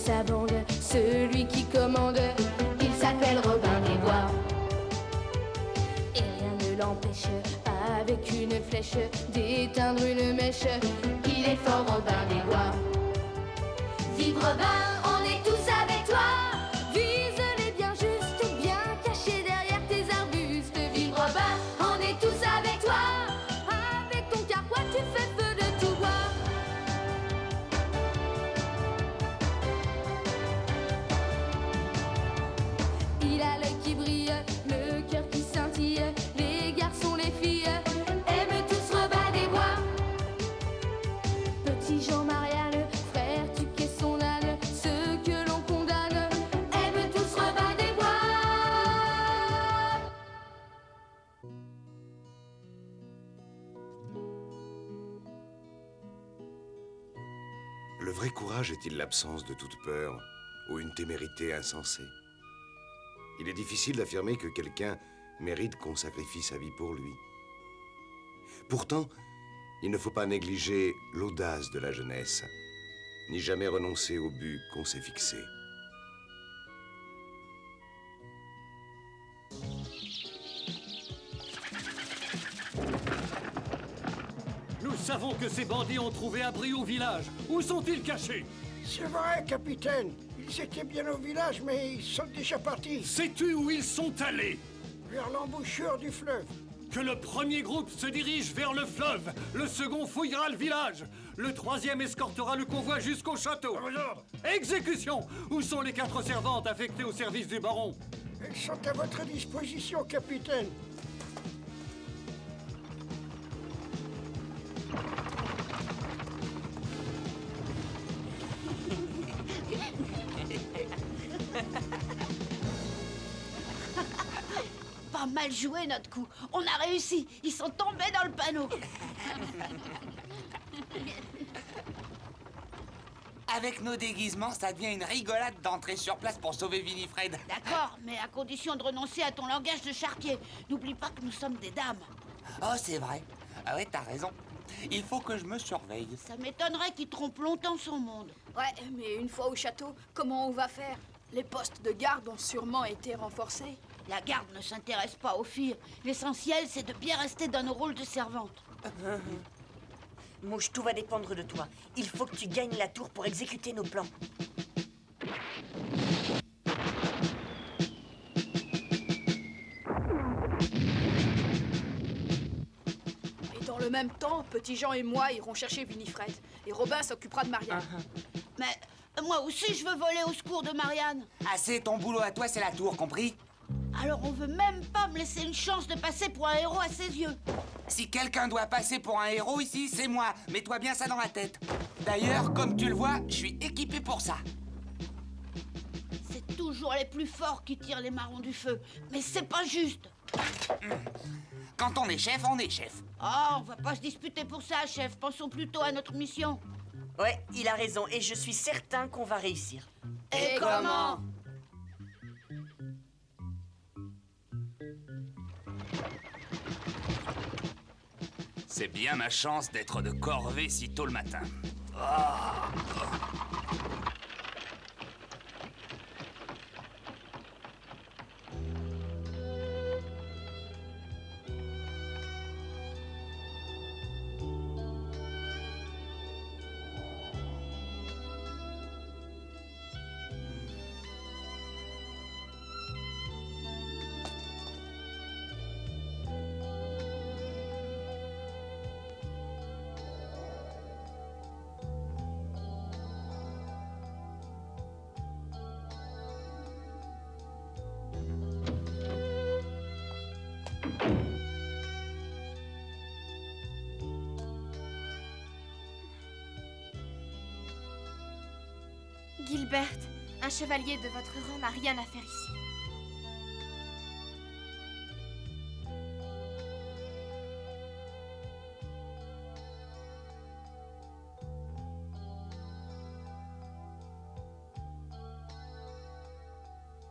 sa bande, celui qui commande, il s'appelle Robin des Bois. Et rien ne l'empêche, avec une flèche, d'éteindre une mèche. Il est fort Robin des Bois. Vive Robin, on est tous avec toi. Vise-les bien juste, bien cachés derrière tes arbustes. Vive Robin, on est tous avec toi. Avec ton carquois, tu fais feu de tout bois. Il a l'œil qui brille, le cœur qui scintille. Les garçons, les filles aiment tous Robin des Bois. Petit Jean Marianne, frère, tu qu'es son âne. Ceux que l'on condamne aiment tous Robin des Bois. Le vrai courage est-il l'absence de toute peur ou une témérité insensée? Il est difficile d'affirmer que quelqu'un mérite qu'on sacrifie sa vie pour lui. Pourtant, il ne faut pas négliger l'audace de la jeunesse, ni jamais renoncer au but qu'on s'est fixé. Nous savons que ces bandits ont trouvé abri au village. Où sont-ils cachés? C'est vrai, capitaine. Ils étaient bien au village, mais ils sont déjà partis. Sais-tu où ils sont allés? Vers l'embouchure du fleuve. Que le premier groupe se dirige vers le fleuve, le second fouillera le village, le troisième escortera le convoi jusqu'au château. À vos ordres. Exécution! Où sont les 4 servantes affectées au service du baron? Elles sont à votre disposition, capitaine. Pas mal joué notre coup. On a réussi. Ils sont tombés dans le panneau. Avec nos déguisements, ça devient une rigolade d'entrer sur place pour sauver Winifred. D'accord, mais à condition de renoncer à ton langage de charquier. N'oublie pas que nous sommes des dames. Oh, c'est vrai. Ah ouais, t'as raison. Il faut que je me surveille. Ça m'étonnerait qu'il trompe longtemps son monde. Ouais, mais une fois au château, comment on va faire? Les postes de garde ont sûrement été renforcés. La garde ne s'intéresse pas aux filles. L'essentiel, c'est de bien rester dans nos rôles de servantes. Mouche, tout va dépendre de toi. Il faut que tu gagnes la tour pour exécuter nos plans. Et dans le même temps, Petit Jean et moi irons chercher Winifred. Et Robin s'occupera de Marianne. Mais moi aussi, je veux voler au secours de Marianne. Assez, ton boulot à toi, c'est la tour, compris? Alors on veut même pas me laisser une chance de passer pour un héros à ses yeux. Si quelqu'un doit passer pour un héros ici, c'est moi. Mets-toi bien ça dans la tête. D'ailleurs, comme tu le vois, je suis équipé pour ça. C'est toujours les plus forts qui tirent les marrons du feu. Mais c'est pas juste. Quand on est chef, on est chef. Oh, on va pas se disputer pour ça, chef. Pensons plutôt à notre mission. Ouais, il a raison, et je suis certain qu'on va réussir. Et comment? C'est bien ma chance d'être de corvée si tôt le matin. Gilbert, un chevalier de votre rang n'a rien à faire ici.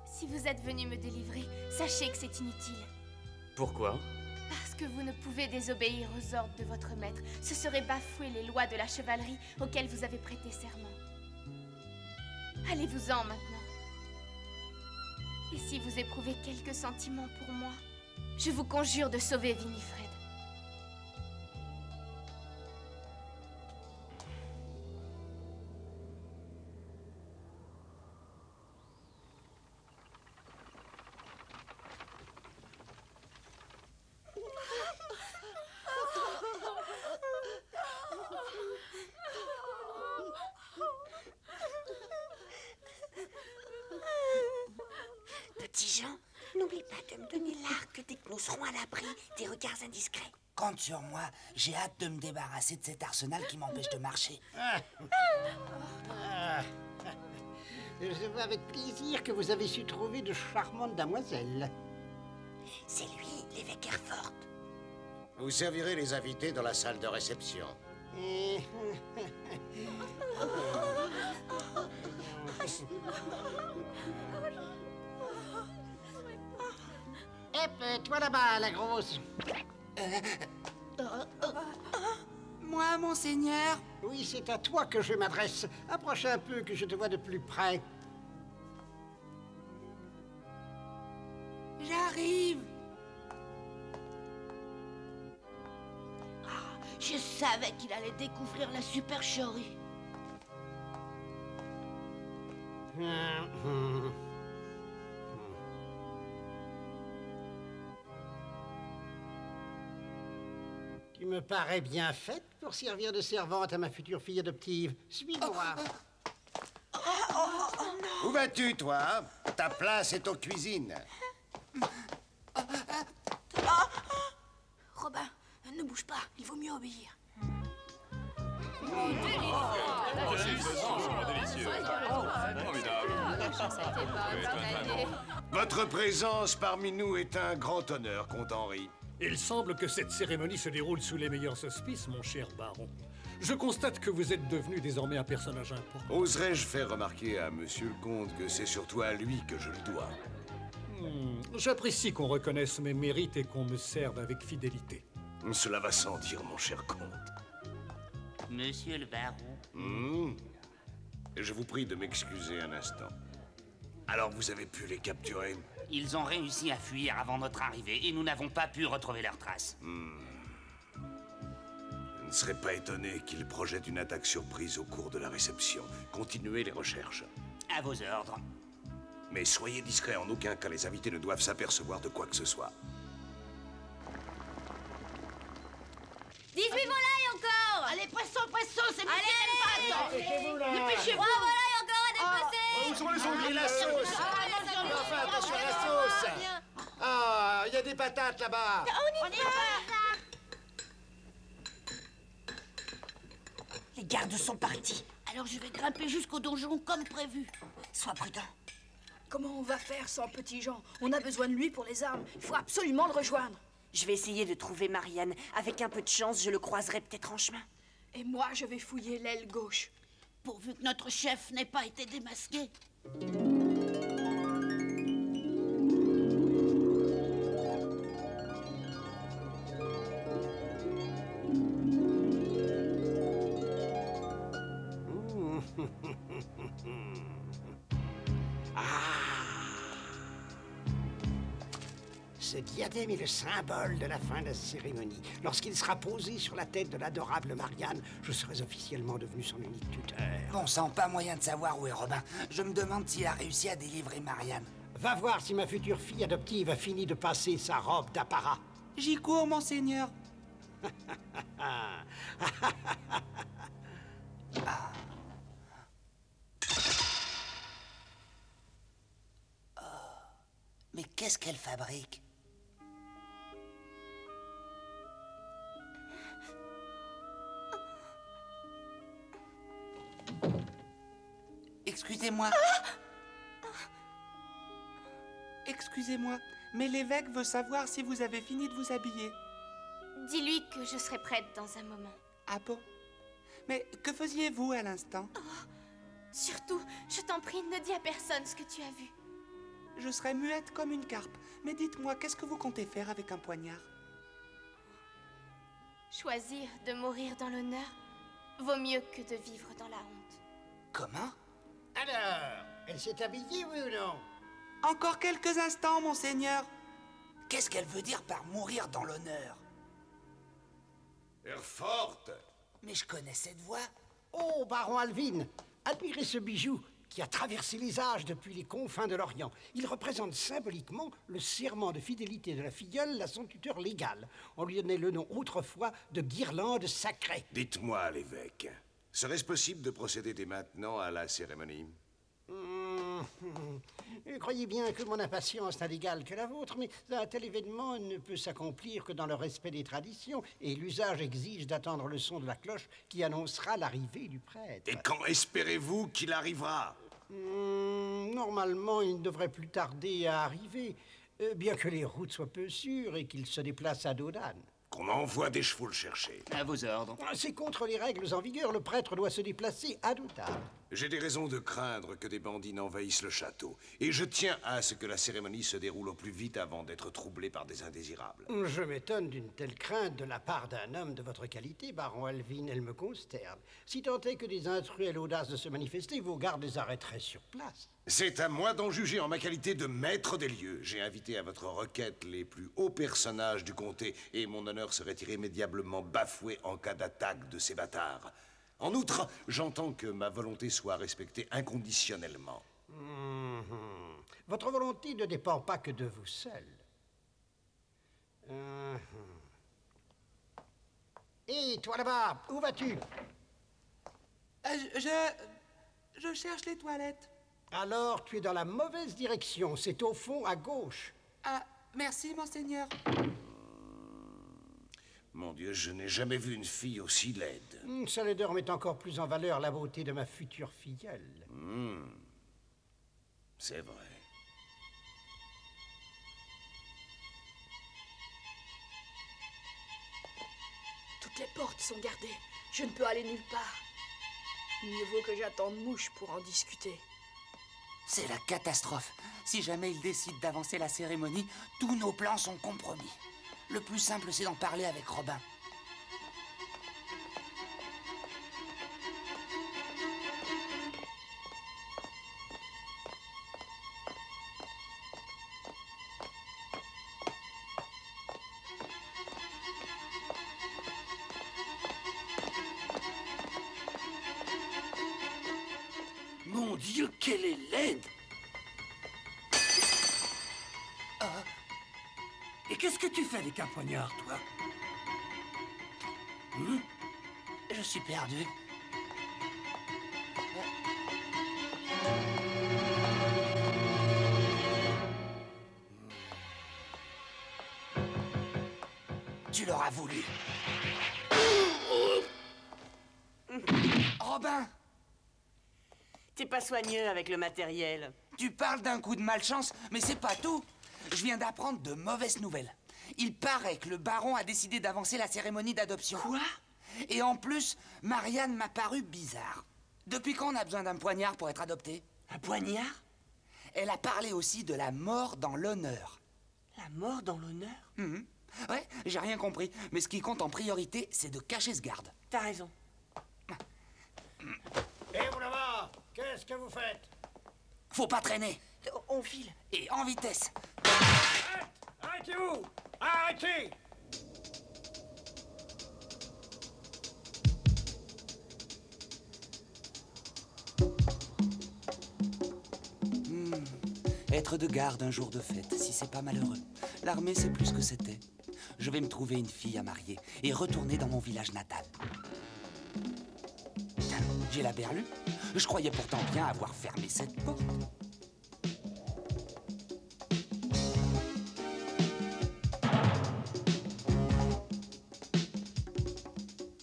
Si vous êtes venu me délivrer, sachez que c'est inutile. Pourquoi? Parce que vous ne pouvez désobéir aux ordres de votre maître. Ce serait bafouer les lois de la chevalerie auxquelles vous avez prêté serment. Allez-vous-en maintenant. Et si vous éprouvez quelques sentiments pour moi, je vous conjure de sauver Winifred. Petit Jean, n'oublie pas de me donner l'arc dès que nous serons à l'abri des regards indiscrets. Compte sur moi, j'ai hâte de me débarrasser de cet arsenal qui m'empêche de marcher. Je vois avec plaisir que vous avez su trouver de charmantes damoiselles. C'est lui, l'évêque Herford. Vous servirez les invités dans la salle de réception. Hep, toi là-bas, la grosse. Moi, monseigneur? Oui, c'est à toi que je m'adresse. Approche un peu que je te vois de plus près. J'arrive. Je savais qu'il allait découvrir la supercherie. Tu me parais bien faite pour servir de servante à ma future fille adoptive. Suis-moi. Où vas-tu, toi? Ta place est aux cuisines. Robin, ne bouge pas, il vaut mieux obéir. Votre présence parmi nous est un grand honneur, comte Henri. Il semble que cette cérémonie se déroule sous les meilleurs auspices, mon cher baron. Je constate que vous êtes devenu désormais un personnage important. Oserais-je faire remarquer à monsieur le comte que c'est surtout à lui que je le dois? J'apprécie qu'on reconnaisse mes mérites et qu'on me serve avec fidélité. Cela va sans dire, mon cher comte. Monsieur le baron. Je vous prie de m'excuser un instant. Alors vous avez pu les capturer? Ils ont réussi à fuir avant notre arrivée et nous n'avons pas pu retrouver leurs traces. Je ne serais pas étonné qu'ils projettent une attaque surprise au cours de la réception. Continuez les recherches. À vos ordres. Mais soyez discrets, en aucun cas les invités ne doivent s'apercevoir de quoi que ce soit. 18 volailles encore. Allez, pressons, c'est mieux. Allez, Dépêchez-vous. Dépêchez-vous. 3 volailles encore à dépecer. Où sont les ongles? La sauce! Enfin, attention à la sauce! Ah, il y a des patates là-bas! On y va. Les gardes sont partis. Alors je vais grimper jusqu'au donjon comme prévu. Sois prudent. Comment on va faire sans Petit Jean? On a besoin de lui pour les armes. Il faut absolument le rejoindre. Je vais essayer de trouver Marianne. Avec un peu de chance, je le croiserai peut-être en chemin. Et moi, je vais fouiller l'aile gauche. Pourvu que notre chef n'ait pas été démasqué. Ce diadème est le symbole de la fin de la cérémonie. Lorsqu'il sera posé sur la tête de l'adorable Marianne, je serai officiellement devenu son unique tuteur. Bon sang, pas moyen de savoir où est Robin. Je me demande s'il a réussi à délivrer Marianne. Va voir si ma future fille adoptive a fini de passer sa robe d'apparat. J'y cours, monseigneur. Mais qu'est-ce qu'elle fabrique? Excusez-moi. Excusez-moi, mais l'évêque veut savoir si vous avez fini de vous habiller. Dis-lui que je serai prête dans un moment. Ah bon? Mais que faisiez-vous à l'instant? Surtout, je t'en prie, ne dis à personne ce que tu as vu. Je serai muette comme une carpe. Mais dites-moi, qu'est-ce que vous comptez faire avec un poignard? Choisir de mourir dans l'honneur vaut mieux que de vivre dans la honte. Comment? Alors, elle s'est habillée, oui ou non? Encore quelques instants, monseigneur. Qu'est-ce qu'elle veut dire par mourir dans l'honneur? Herforth! Mais je connais cette voix. Oh, baron Alvin, admirez ce bijou qui a traversé les âges depuis les confins de l'Orient. Il représente symboliquement le serment de fidélité de la filleule à son tuteur légal. On lui donnait le nom autrefois de guirlande sacrée. Dites-moi, l'évêque, serait-ce possible de procéder dès maintenant à la cérémonie? Croyez bien que mon impatience n'a d'égal que la vôtre, mais un tel événement ne peut s'accomplir que dans le respect des traditions, et l'usage exige d'attendre le son de la cloche qui annoncera l'arrivée du prêtre. Et quand espérez-vous qu'il arrivera? Normalement, il ne devrait plus tarder à arriver, bien que les routes soient peu sûres et qu'il se déplace à dos d'âne. Qu'on envoie des chevaux le chercher. À vos ordres. C'est contre les règles en vigueur, le prêtre doit se déplacer à dos d'âne. J'ai des raisons de craindre que des bandits n'envahissent le château. Et je tiens à ce que la cérémonie se déroule au plus vite avant d'être troublée par des indésirables. Je m'étonne d'une telle crainte de la part d'un homme de votre qualité, baron Alvin. Elle me consterne. Si tant est que des intrus aient l'audace de se manifester, vos gardes les arrêteraient sur place. C'est à moi d'en juger en ma qualité de maître des lieux. J'ai invité à votre requête les plus hauts personnages du comté et mon honneur serait irrémédiablement bafoué en cas d'attaque de ces bâtards. En outre, j'entends que ma volonté soit respectée inconditionnellement. Votre volonté ne dépend pas que de vous seul. Hé, toi là-bas, où vas-tu? Je cherche les toilettes. Alors, tu es dans la mauvaise direction. C'est au fond, à gauche. Ah, merci, monseigneur. Mon Dieu, je n'ai jamais vu une fille aussi laide. Ça laideur met encore plus en valeur la beauté de ma future filleule. C'est vrai. Toutes les portes sont gardées. Je ne peux aller nulle part. Mieux vaut que j'attende Mouche pour en discuter. C'est la catastrophe. Si jamais il décide d'avancer la cérémonie, tous nos plans sont compromis. Le plus simple, c'est d'en parler avec Robin. Mon Dieu, qu'elle est laide! Et qu'est-ce que tu fais avec un poignard, toi? Je suis perdu. Tu l'auras voulu. Robin! T'es pas soigneux avec le matériel. Tu parles d'un coup de malchance, mais c'est pas tout. Je viens d'apprendre de mauvaises nouvelles. Il paraît que le baron a décidé d'avancer la cérémonie d'adoption. Quoi? Et en plus, Marianne m'a paru bizarre. Depuis quand on a besoin d'un poignard pour être adopté? Un poignard? Elle a parlé aussi de la mort dans l'honneur. La mort dans l'honneur? Ouais, j'ai rien compris. Mais ce qui compte en priorité, c'est de cacher ce garde. T'as raison. Et vous là-bas, qu'est-ce que vous faites? Faut pas traîner. On file. Et en vitesse. Arrêtez-vous! Arrêtez! Être de garde un jour de fête, si c'est pas malheureux. L'armée, c'est plus que c'était. Je vais me trouver une fille à marier et retourner dans mon village natal. J'ai la berlue. Je croyais pourtant bien avoir fermé cette porte.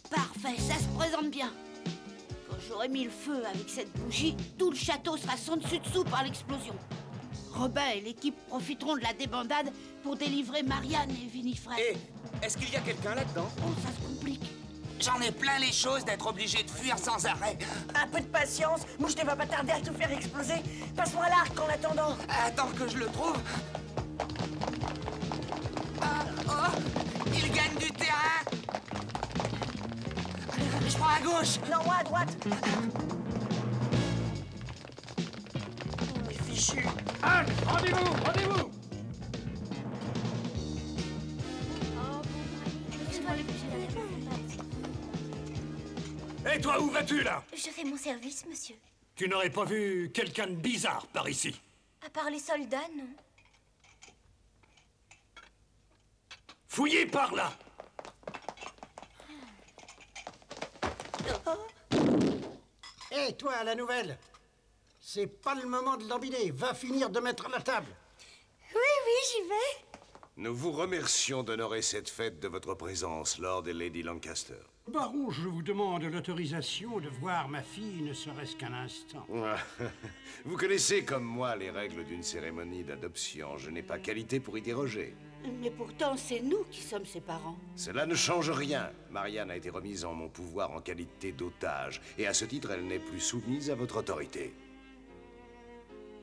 Parfait, ça se présente bien. Quand j'aurai mis le feu avec cette bougie, tout le château sera sans dessus dessous par l'explosion. Robin et l'équipe profiteront de la débandade pour délivrer Marianne et Winifred. Hé, est-ce qu'il y a quelqu'un là-dedans? Oh, ça se complique. J'en ai plein les choses d'être obligé de fuir sans arrêt. Un peu de patience, Mouche ne va pas tarder à tout faire exploser. Passe-moi l'arc en attendant. Attends que je le trouve. Ah, oh, il gagne du terrain. Je prends à gauche. Non, moi à droite. fichu. Anne, rendez-vous, rendez-vous. Et toi, où vas-tu, là? Je fais mon service, monsieur. Tu n'aurais pas vu quelqu'un de bizarre par ici? À part les soldats, non. Fouillez par là. Hé, toi, la nouvelle. C'est pas le moment de lambiner. Va finir de mettre la table. Oui, j'y vais. Nous vous remercions d'honorer cette fête de votre présence, Lord et Lady Lancaster. Baron, je vous demande l'autorisation de voir ma fille, ne serait-ce qu'un instant. Vous connaissez comme moi les règles d'une cérémonie d'adoption. Je n'ai pas qualité pour y déroger. Mais pourtant, c'est nous qui sommes ses parents. Cela ne change rien. Marianne a été remise en mon pouvoir en qualité d'otage, et à ce titre, elle n'est plus soumise à votre autorité.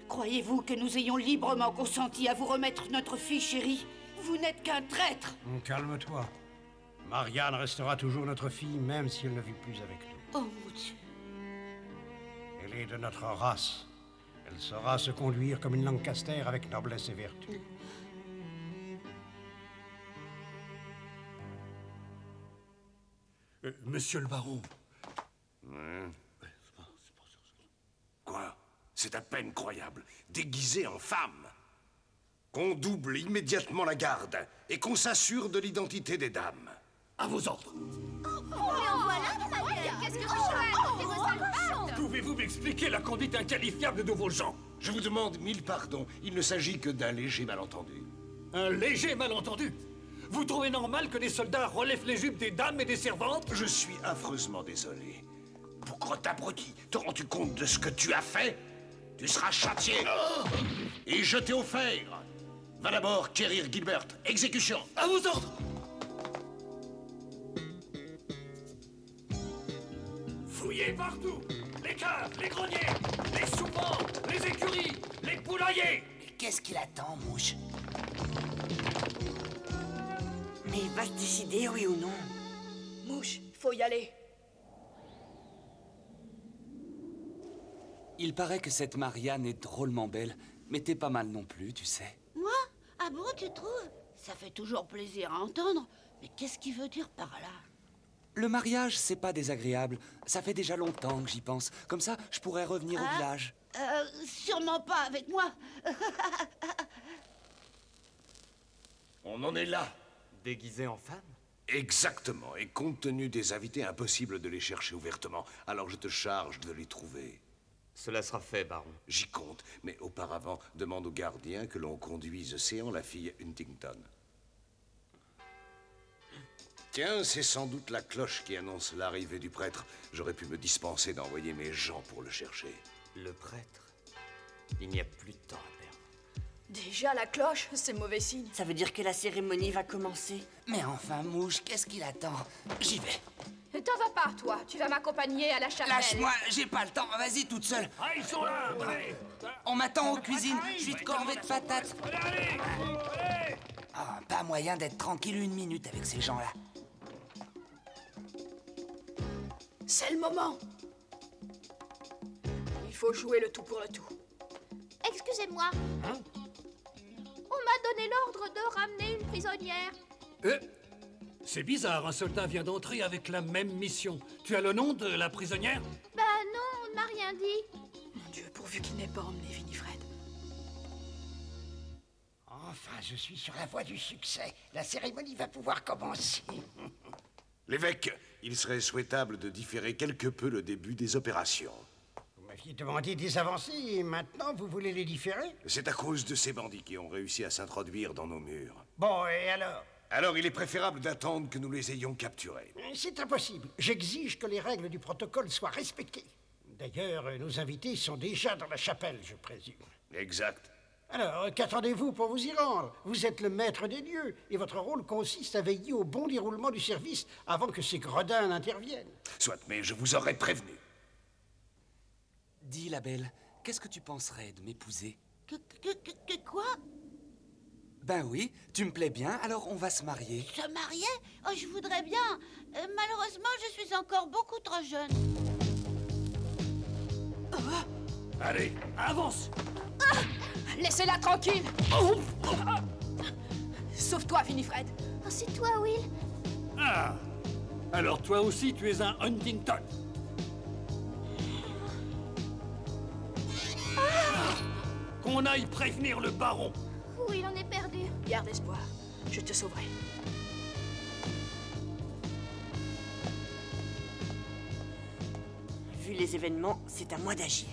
Croyez-vous que nous ayons librement consenti à vous remettre notre fille chérie? Vous n'êtes qu'un traître. Calme-toi. Marianne restera toujours notre fille, même si elle ne vit plus avec nous. Oh mon Dieu. Elle est de notre race. Elle saura se conduire comme une Lancaster avec noblesse et vertu. Monsieur le baron. Quoi? C'est à peine croyable. Déguisé en femme. Qu'on double immédiatement la garde et qu'on s'assure de l'identité des dames. À vos ordres. Qu'est-ce que je fais? Pouvez-vous m'expliquer la conduite inqualifiable de vos gens? Je vous demande 1000 pardons. Il ne s'agit que d'un léger malentendu. Un léger malentendu? Vous trouvez normal que des soldats relèvent les jupes des dames et des servantes? Je suis affreusement désolé. Bougre abruti, te rends-tu compte de ce que tu as fait? Tu seras châtié et jeté au fer. Va d'abord quérir Gilbert. Exécution. À vos ordres. Fouillez partout. Les caves, les greniers, les soupents, les écuries, les poulaillers. Qu'est-ce qu'il attend, Mouche? Mais il va se décider, oui ou non? Mouche, faut y aller. Il paraît que cette Marianne est drôlement belle, mais t'es pas mal non plus, tu sais. Moi? Ah bon, tu trouves? Ça fait toujours plaisir à entendre, mais qu'est-ce qu'il veut dire par là? Le mariage, c'est pas désagréable. Ça fait déjà longtemps que j'y pense. Comme ça, je pourrais revenir au village. Sûrement pas avec moi. On en est là. Déguisé en femme? Exactement. Et compte tenu des invités, impossible de les chercher ouvertement. Alors je te charge de les trouver. Cela sera fait, baron. J'y compte. Mais auparavant, demande au gardien que l'on conduise Séan la fille Huntington. Tiens, c'est sans doute la cloche qui annonce l'arrivée du prêtre. J'aurais pu me dispenser d'envoyer mes gens pour le chercher. Le prêtre? Il n'y a plus de temps à perdre. Déjà la cloche, c'est mauvais signe. Ça veut dire que la cérémonie va commencer. Mais enfin, Mouche, qu'est-ce qu'il attend? J'y vais. T'en vas pas, toi. Tu vas m'accompagner à la chapelle. Lâche-moi, j'ai pas le temps. Vas-y, toute seule. Ah, ils sont là. Allez. On m'attend aux cuisines. Je suis de corvée de patates. Allez. Ah, pas moyen d'être tranquille une minute avec ces gens-là. C'est le moment. Il faut jouer le tout pour le tout. Excusez-moi. On m'a donné l'ordre de ramener une prisonnière. C'est bizarre, un soldat vient d'entrer avec la même mission. Tu as le nom de la prisonnière? Bah non, on m'a rien dit. Mon Dieu, pourvu qu'il n'ait pas emmené Winifred. Enfin, je suis sur la voie du succès. La cérémonie va pouvoir commencer. L'évêque, il serait souhaitable de différer quelque peu le début des opérations. Vous m'aviez demandé des avancées et maintenant vous voulez les différer? C'est à cause de ces bandits qui ont réussi à s'introduire dans nos murs. Bon, et alors? Alors il est préférable d'attendre que nous les ayons capturés. C'est impossible. J'exige que les règles du protocole soient respectées. D'ailleurs, nos invités sont déjà dans la chapelle, je présume. Exact. Alors, qu'attendez-vous pour vous y rendre? Vous êtes le maître des lieux, et votre rôle consiste à veiller au bon déroulement du service avant que ces gredins n'interviennent. Soit, mais je vous aurais prévenu. Dis, la belle, qu'est-ce que tu penserais de m'épouser? Que quoi? Ben oui, tu me plais bien, alors on va se marier. Se marier? Oh, je voudrais bien. Malheureusement, je suis encore beaucoup trop jeune. Allez, avance! Ah! Laissez-la tranquille. Sauve-toi, Winifred. Oh, c'est toi, Will. Ah! Alors toi aussi, tu es un Huntington. Qu'on aille prévenir le baron. Will, on est perdu. Garde espoir. Je te sauverai. Vu les événements, c'est à moi d'agir.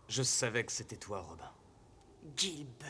Je savais que c'était toi, Robin. Gilbert.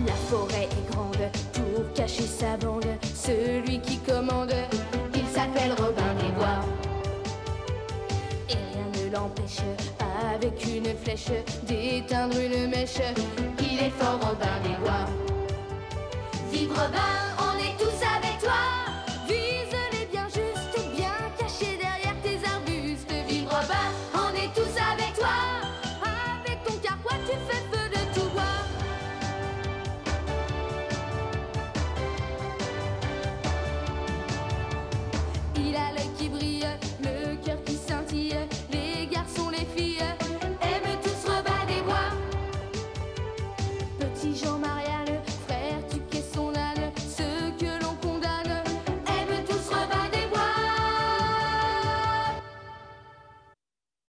La forêt est grande pour cacher sa bande. Celui qui commande, il s'appelle Robin des Bois. Et rien ne l'empêche, avec une flèche, d'éteindre une mèche. Il est fort, Robin des Bois. Vive Robin!